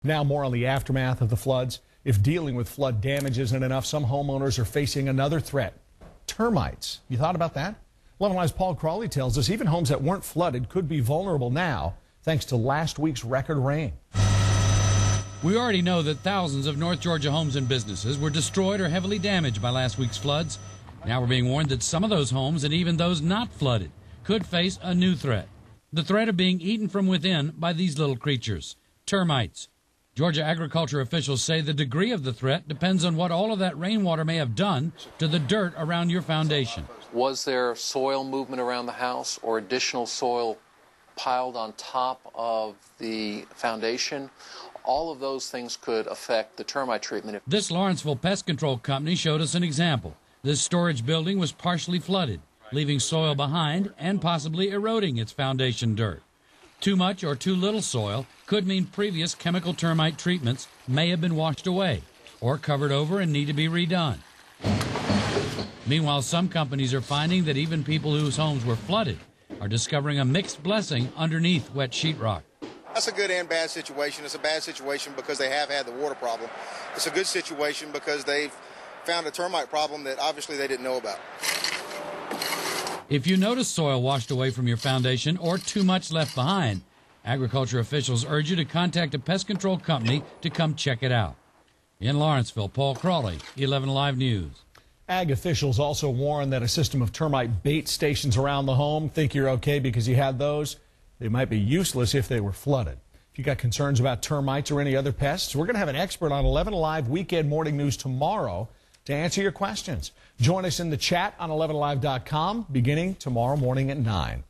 Now more on the aftermath of the floods. If dealing with flood damage isn't enough, some homeowners are facing another threat: termites. You thought about that? 11 Live's Paul Crawley tells us even homes that weren't flooded could be vulnerable now thanks to last week's record rain. We already know that thousands of North Georgia homes and businesses were destroyed or heavily damaged by last week's floods. Now we're being warned that some of those homes, and even those not flooded, could face a new threat. The threat of being eaten from within by these little creatures, termites. Georgia agriculture officials say the degree of the threat depends on what all of that rainwater may have done to the dirt around your foundation. Was there soil movement around the house or additional soil piled on top of the foundation? All of those things could affect the termite treatment. This Lawrenceville pest control company showed us an example. This storage building was partially flooded, leaving soil behind and possibly eroding its foundation dirt. Too much or too little soil could mean previous chemical termite treatments may have been washed away or covered over and need to be redone. Meanwhile, some companies are finding that even people whose homes were flooded are discovering a mixed blessing underneath wet sheetrock. That's a good and bad situation. It's a bad situation because they have had the water problem. It's a good situation because they've found a termite problem that obviously they didn't know about. If you notice soil washed away from your foundation or too much left behind, agriculture officials urge you to contact a pest control company to come check it out. In Lawrenceville, Paul Crawley, 11 Live News. Ag officials also warn that a system of termite bait stations around the home. Think you're okay because you had those? They might be useless if they were flooded. If you got concerns about termites or any other pests, we're going to have an expert on 11 Alive Weekend Morning News tomorrow to answer your questions. Join us in the chat on 11alive.com beginning tomorrow morning at 9.